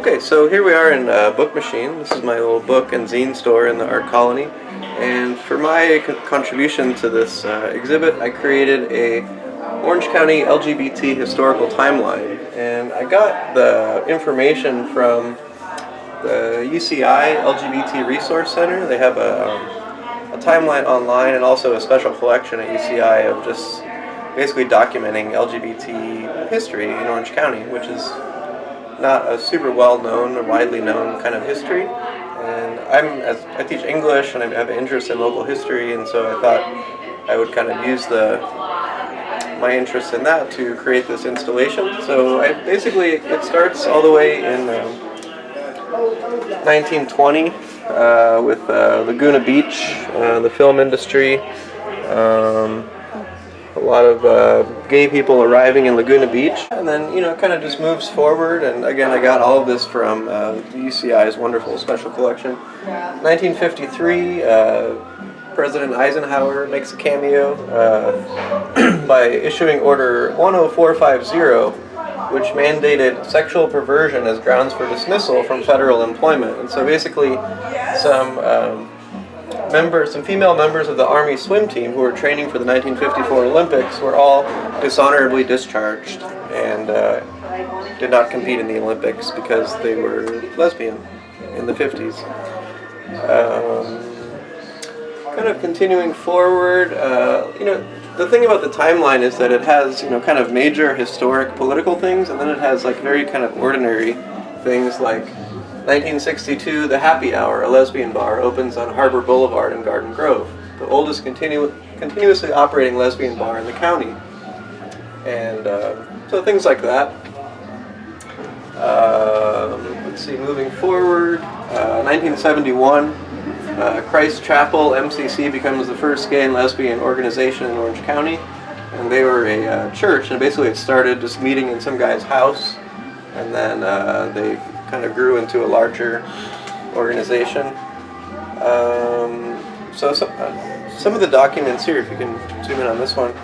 Okay, so here we are in BOOKMACHINE. This is my little book and zine store in the art colony. And for my contribution to this exhibit, I created a Orange County LGBT historical timeline. And I got the information from the UCI LGBT Resource Center. They have a timeline online and also a special collection at UCI of just basically documenting LGBT history in Orange County, which is not a super well-known or widely known kind of history. And I teach English and I have an interest in local history, and so I thought I would kind of use my interest in that to create this installation. So it starts all the way in 1920 with Laguna Beach, the film industry. A lot of gay people arriving in Laguna Beach, and then it kind of just moves forward. And again, I got all of this from the UCI's wonderful special collection. 1953, President Eisenhower makes a cameo by issuing Order 10450, which mandated sexual perversion as grounds for dismissal from federal employment. And so basically, some female members of the Army swim team who were training for the 1954 Olympics were all dishonorably discharged and did not compete in the Olympics because they were lesbian in the 50s. Kind of continuing forward, the thing about the timeline is that it has, kind of major historic political things, and then it has like very kind of ordinary things like 1962, the Happy Hour, a lesbian bar, opens on Harbor Boulevard in Garden Grove, the oldest continuously operating lesbian bar in the county. And so things like that. Let's see, moving forward, 1971, Christ Chapel, MCC, becomes the first gay and lesbian organization in Orange County. And they were a church, and basically it started just meeting in some guy's house, and then they kind of grew into a larger organization. So some of the documents here, if you can zoom in on this one.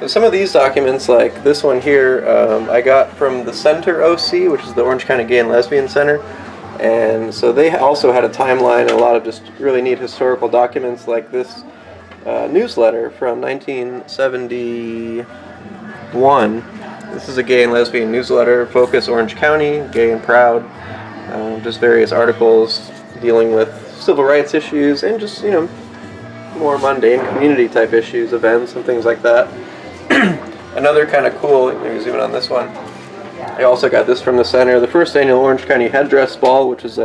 So some of these documents, like this one here, I got from the Center OC, which is the Orange County Gay and Lesbian Center. And so they also had a timeline and a lot of just really neat historical documents, like this newsletter from 1971. This is a gay and lesbian newsletter, Focus Orange County, Gay and Proud. Just various articles dealing with civil rights issues and just, more mundane community type issues, events and things like that. Another kind of cool, maybe zoom in on this one. I also got this from the center, the first annual Orange County Headdress Ball, which is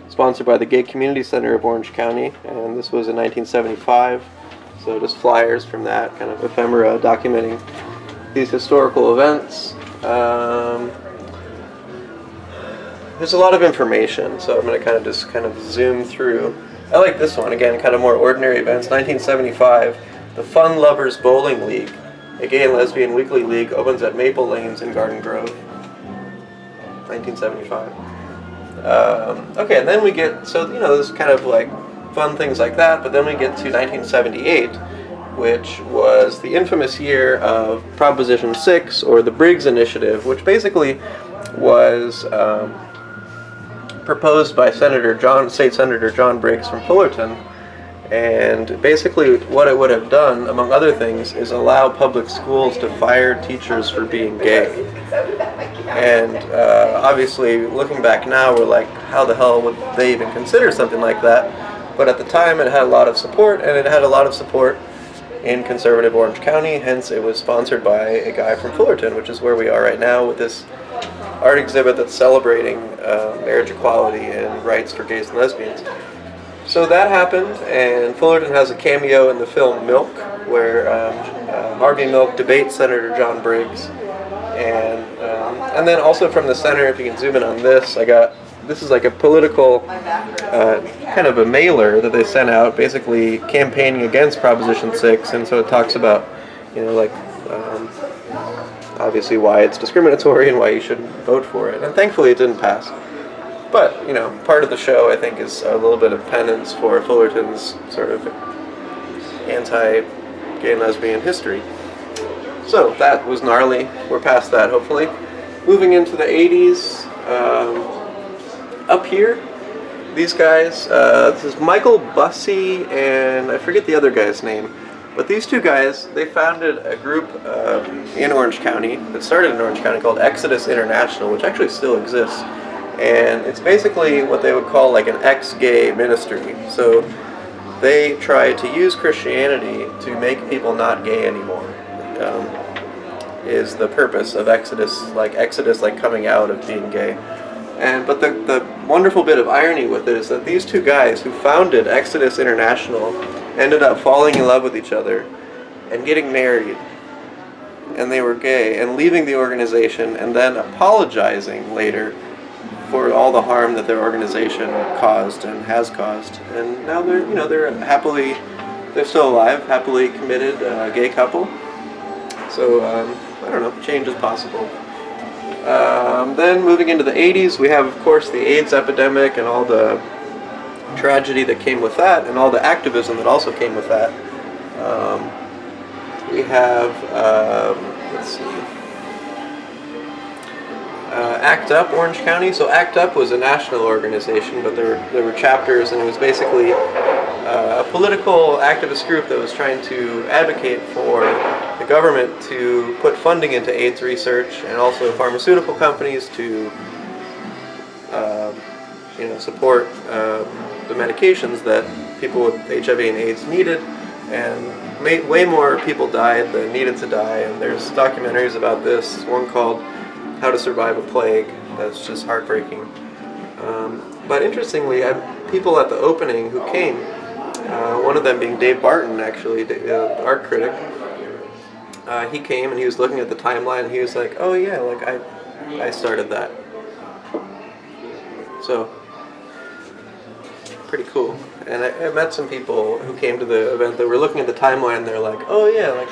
sponsored by the Gay Community Center of Orange County, and this was in 1975. So just flyers from that, kind of ephemera documenting these historical events. There's a lot of information, so I'm going to kind of zoom through. I like this one, again, kind of more ordinary events. 1975, the Fun Lovers Bowling League, a gay and lesbian weekly league, opens at Maple Lanes in Garden Grove. 1975. Okay, and then we get, so there's kind of like fun things like that, but then we get to 1978, which was the infamous year of Proposition 6, or the Briggs Initiative, which basically was proposed by State Senator John Briggs from Fullerton. And basically what it would have done, among other things, is allow public schools to fire teachers for being gay. And obviously, looking back now, we're like, how the hell would they even consider something like that? But at the time, it had a lot of support, and it had a lot of support in conservative Orange County. Hence, it was sponsored by a guy from Fullerton, which is where we are right now with this art exhibit that's celebrating marriage equality and rights for gays and lesbians. So that happened, and Fullerton has a cameo in the film Milk, where Harvey Milk debates Senator John Briggs. And then also from the center, if you can zoom in on this, this is like a political kind of a mailer that they sent out, basically campaigning against Proposition 6, and so it talks about, obviously why it's discriminatory and why you shouldn't vote for it. And thankfully it didn't pass. But, part of the show, I think, is a little bit of penance for Fullerton's sort of anti-gay and lesbian history. So that was gnarly. We're past that, hopefully. Moving into the 80s, up here, these guys, this is Michael Bussey and I forget the other guy's name, but these two guys, they founded a group in Orange County that started in Orange County called Exodus International, which actually still exists, and it's basically what they would call like an ex-gay ministry. So they try to use Christianity to make people not gay anymore. Is the purpose of Exodus like coming out of being gay. But the wonderful bit of irony with it is that these two guys who founded Exodus International ended up falling in love with each other and getting married, and they were gay, and leaving the organization and then apologizing later for all the harm that their organization caused and has caused. And now they're still alive, happily committed gay couple. So I don't know, change is possible. Then moving into the 80s, we have, of course, the AIDS epidemic and all the tragedy that came with that, and all the activism that also came with that. We have, let's see, ACT UP Orange County. So ACT UP was a national organization, but there were chapters, and it was basically a political activist group that was trying to advocate for the government to put funding into AIDS research, and also pharmaceutical companies to support the medications that people with HIV and AIDS needed. And way more people died than needed to die, and there's documentaries about this. One called How to Survive a Plague, that's just heartbreaking. But interestingly, people at the opening who came, one of them being Dave Barton, actually, the art critic, he came and he was looking at the timeline and he was like, oh yeah, like I started that. So, pretty cool. And I met some people who came to the event that were looking at the timeline and they're like, oh yeah, like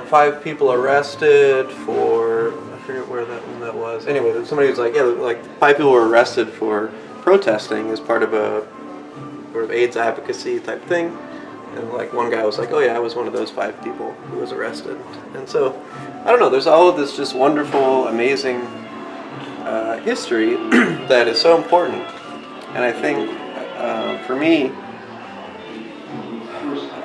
5 people arrested for, I forget where that was. Anyway, somebody was like, yeah, like 5 people were arrested for protesting as part of a sort of AIDS advocacy type thing. And like one guy was like, oh yeah, I was one of those 5 people who was arrested. And so, I don't know, there's all of this just wonderful, amazing history that is so important. And I think, for me,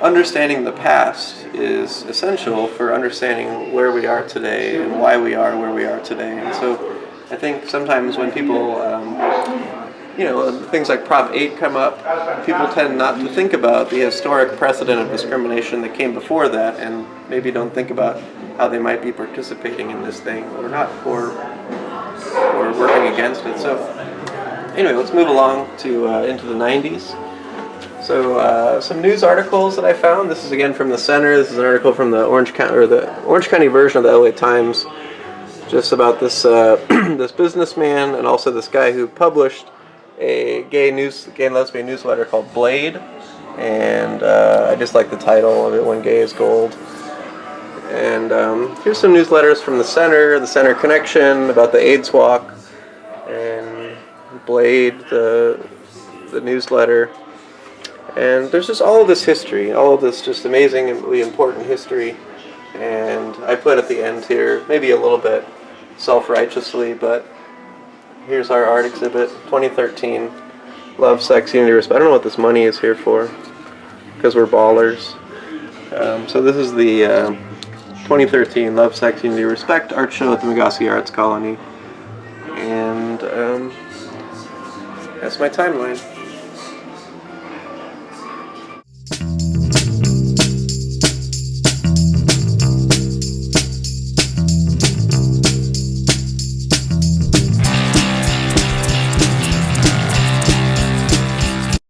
understanding the past is essential for understanding where we are today and why we are where we are today. And so I think sometimes when people, things like Prop 8 come up, people tend not to think about the historic precedent of discrimination that came before that, and maybe don't think about how they might be participating in this thing or not, or working against it. So anyway, let's move along to into the 90s. So some news articles that I found. This is again from the Center. This is an article from the Orange County version of the LA Times, just about this this businessman and also this guy who published a gay and lesbian newsletter called Blade, and I just like the title of it, When Gay is Gold. And here's some newsletters from the Center Connection about the AIDS Walk, and Blade, the newsletter. And there's just all of this history, all of this just amazingly important history. And I put at the end here, maybe a little bit self-righteously, but here's our art exhibit, 2013, Love, Sex, Unity, Respect. I don't know what this money is here for, because we're ballers. So this is the 2013 Love, Sex, Unity, Respect art show at the Magoski Arts Colony. And that's my timeline.